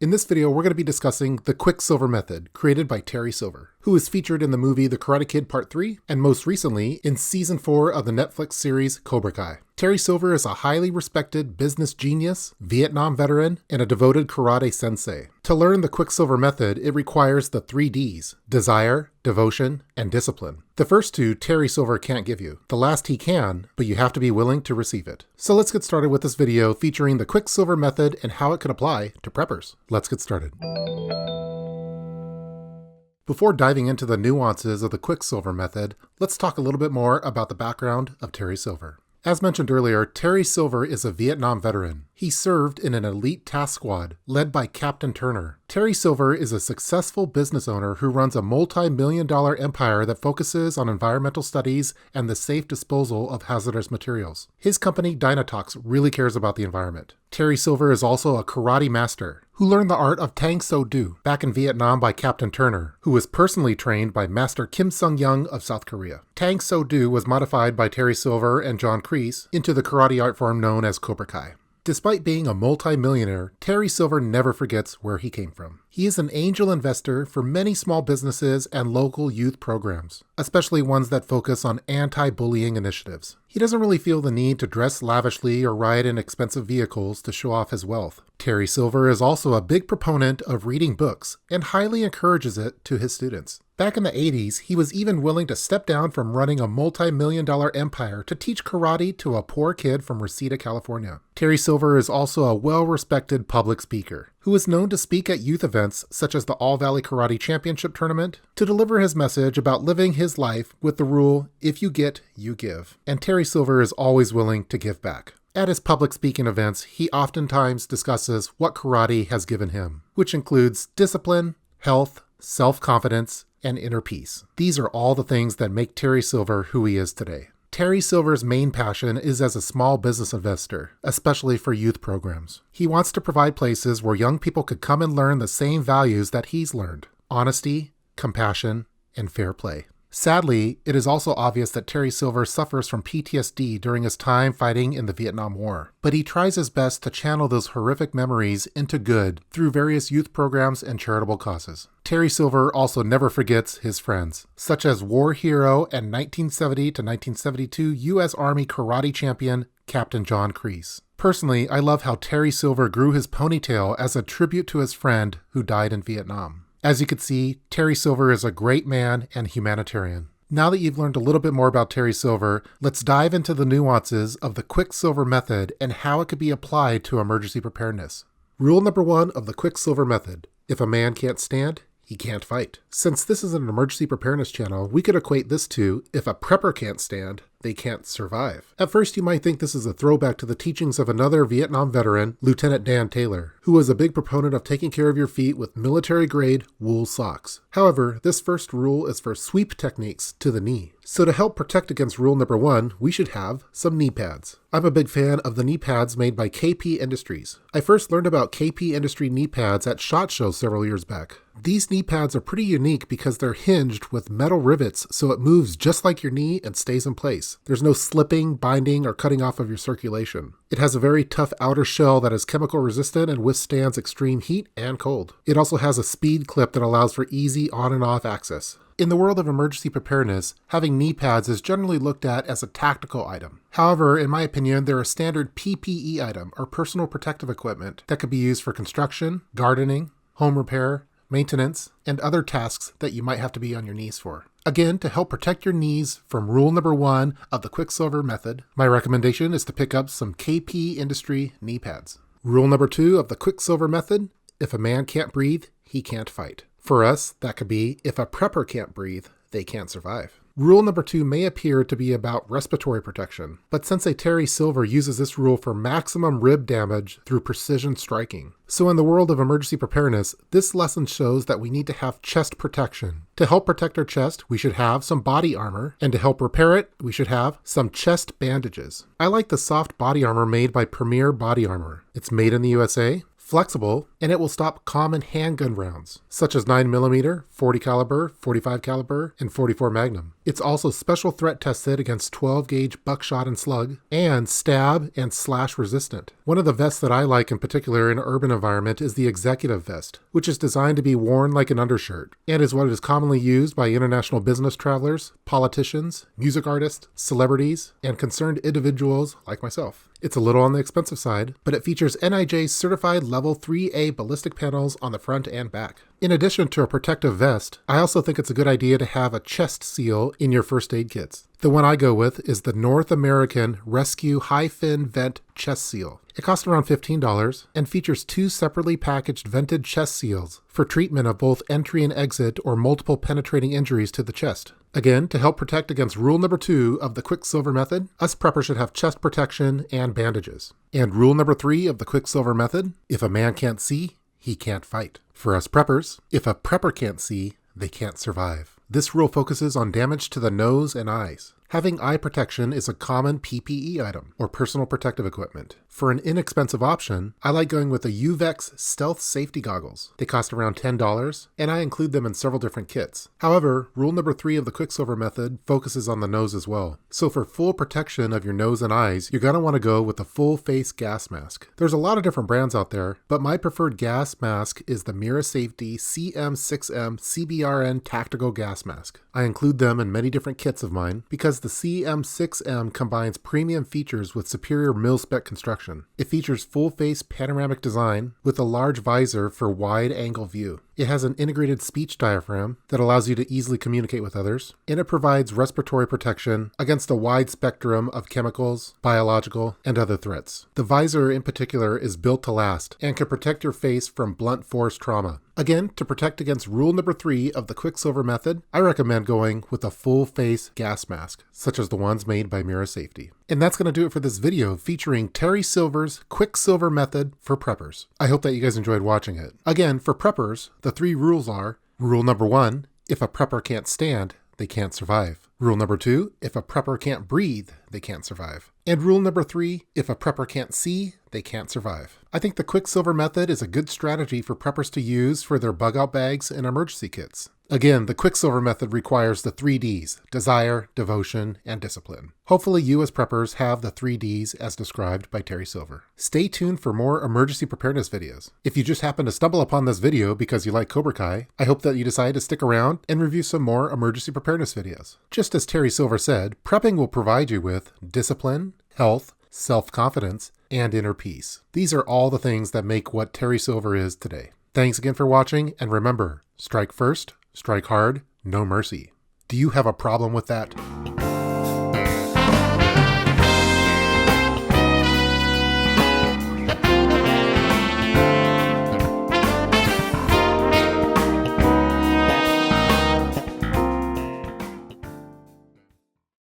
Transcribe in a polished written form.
In this video, we're going to be discussing the QuickSilver method created by Terry Silver, who is featured in the movie The Karate Kid Part 3 and most recently in Season 4 of the Netflix series Cobra. Terry Silver is a highly respected business genius, Vietnam veteran, and a devoted karate sensei. To learn the QuickSilver method, it requires the 3 Ds: desire, devotion, and discipline. The first two Terry Silver can't give you. The last he can, but you have to be willing to receive it. So let's get started with this video featuring the QuickSilver method and how it can apply to preppers. Let's get started. Before diving into the nuances of the QuickSilver method, let's talk a little bit more about the background of Terry Silver. As mentioned earlier, Terry Silver is a Vietnam veteran. He served in an elite task squad led by Captain Turner. Terry Silver is a successful business owner who runs a multi-million-dollar empire that focuses on environmental studies and the safe disposal of hazardous materials. His company, Dynatox, really cares about the environment. Terry Silver is also a karate master who learned the art of Tang So Do back in Vietnam by Captain Turner, who was personally trained by Master Kim Sung-young of South Korea. Tang So Do was modified by Terry Silver and John Kreese into the karate art form known as Cobra. Despite being a multi-millionaire, Terry Silver never forgets where he came from. He is an angel investor for many small businesses and local youth programs, especially ones that focus on anti-bullying initiatives. He doesn't really feel the need to dress lavishly or ride in expensive vehicles to show off his wealth. Terry Silver is also a big proponent of reading books and highly encourages it to his students. Back in the 80s, he was even willing to step down from running a multi-million-dollar empire to teach karate to a poor kid from Reseda, California. Terry Silver is also a well-respected public speaker who is known to speak at youth events such as the All Valley Karate Championship Tournament to deliver his message about living his life with the rule, if you get, you give. And Terry Silver is always willing to give back. At his public speaking events, he oftentimes discusses what karate has given him, which includes discipline, health, self-confidence, and inner peace. These are all the things that make Terry Silver who he is today. Terry Silver's main passion is as a small business investor, especially for youth programs. He wants to provide places where young people could come and learn the same values that he's learned: honesty, compassion, and fair play. Sadly, it is also obvious that Terry Silver suffers from PTSD during his time fighting in the Vietnam War, but he tries his best to channel those horrific memories into good through various youth programs and charitable causes. Terry Silver also never forgets his friends, such as war hero and 1970 to 1972 U.S. Army karate champion Captain John Kreese. Personally, I love how Terry Silver grew his ponytail as a tribute to his friend who died in Vietnam. As you can see, Terry Silver is a great man and humanitarian. Now that you've learned a little bit more about Terry Silver, let's dive into the nuances of the QuickSilver method and how it could be applied to emergency preparedness. Rule number 1 of the QuickSilver method: if a man can't stand, he can't fight. Since this is an emergency preparedness channel, we could equate this to, if a prepper can't stand, they can't survive. At first, you might think this is a throwback to the teachings of another Vietnam veteran, Lieutenant Dan Taylor, who was a big proponent of taking care of your feet with military-grade wool socks. However, this first rule is for sweep techniques to the knee. So to help protect against rule number 1, we should have some knee pads. I'm a big fan of the knee pads made by KP Industries. I first learned about KP Industry knee pads at SHOT Show several years back. These knee pads are pretty unique because they're hinged with metal rivets so it moves just like your knee and stays in place. There's no slipping, binding, or cutting off of your circulation. It has a very tough outer shell that is chemical resistant and withstands extreme heat and cold. It also has a speed clip that allows for easy on and off access. In the world of emergency preparedness, having knee pads is generally looked at as a tactical item. However, in my opinion, they're a standard PPE item, or personal protective equipment, that could be used for construction, gardening, home repair, maintenance, and other tasks that you might have to be on your knees for. Again, to help protect your knees from rule number 1 of the QuickSilver method, my recommendation is to pick up some KP Industry knee pads. Rule number 2 of the QuickSilver method: if a man can't breathe, he can't fight. For us, that could be, if a prepper can't breathe, they can't survive. Rule number 2 may appear to be about respiratory protection, but Sensei Terry Silver uses this rule for maximum rib damage through precision striking. So in the world of emergency preparedness, this lesson shows that we need to have chest protection. To help protect our chest, we should have some body armor, and to help repair it, we should have some chest bandages. I like the soft body armor made by Premier Body Armor. It's made in the USA, flexible, and it will stop common handgun rounds, such as 9mm, 40 caliber, 45 caliber, and 44 Magnum. It's also special threat tested against 12-gauge buckshot and slug, and stab and slash resistant. One of the vests that I like in particular in an urban environment is the executive vest, which is designed to be worn like an undershirt, and is what is commonly used by international business travelers, politicians, music artists, celebrities, and concerned individuals like myself. It's a little on the expensive side, but it features NIJ certified level 3A ballistic panels on the front and back. In addition to a protective vest, I also think it's a good idea to have a chest seal in your first aid kits. The one I go with is the North American Rescue High Fin Vent Chest Seal. It costs around $15 and features 2 separately packaged vented chest seals for treatment of both entry and exit or multiple penetrating injuries to the chest. Again, to help protect against rule number 2 of the QuickSilver method, us preppers should have chest protection and bandages. And rule number 3 of the QuickSilver method, if a man can't see, he can't fight. For us preppers, if a prepper can't see, they can't survive. This rule focuses on damage to the nose and eyes. Having eye protection is a common PPE item, or personal protective equipment. For an inexpensive option, I like going with the UVEX Stealth Safety Goggles. They cost around $10, and I include them in several different kits. However, rule number 3 of the QuickSilver method focuses on the nose as well. So for full protection of your nose and eyes, you're going to want to go with the full face gas mask. There's a lot of different brands out there, but my preferred gas mask is the Mira Safety CM6M CBRN Tactical Gas Mask. I include them in many different kits of mine because the CM6M combines premium features with superior mil-spec construction. It features full-face panoramic design with a large visor for wide-angle view. It has an integrated speech diaphragm that allows you to easily communicate with others, and it provides respiratory protection against a wide spectrum of chemicals, biological, and other threats. The visor in particular is built to last and can protect your face from blunt force trauma. Again, to protect against rule number 3 of the QuickSilver method, I recommend going with a full-face gas mask, such as the ones made by Mira Safety. And that's going to do it for this video featuring Terry Silver's QuickSilver method for preppers. I hope that you guys enjoyed watching it. Again, for preppers, the 3 rules are: rule number 1, if a prepper can't stand, they can't survive. Rule number 2, if a prepper can't breathe, they can't survive. And rule number 3, if a prepper can't see, they can't survive. I think the QuickSilver method is a good strategy for preppers to use for their bug-out bags and emergency kits. Again, the QuickSilver method requires the 3 Ds: desire, devotion, and discipline. Hopefully you as preppers have the 3 Ds as described by Terry Silver. Stay tuned for more emergency preparedness videos. If you just happen to stumble upon this video because you like Cobra Kai, I hope that you decide to stick around and review some more emergency preparedness videos. Just as Terry Silver said, prepping will provide you with discipline, health, self-confidence, and inner peace. These are all the things that make what Terry Silver is today. Thanks again for watching, and remember, strike first, strike hard, no mercy. Do you have a problem with that?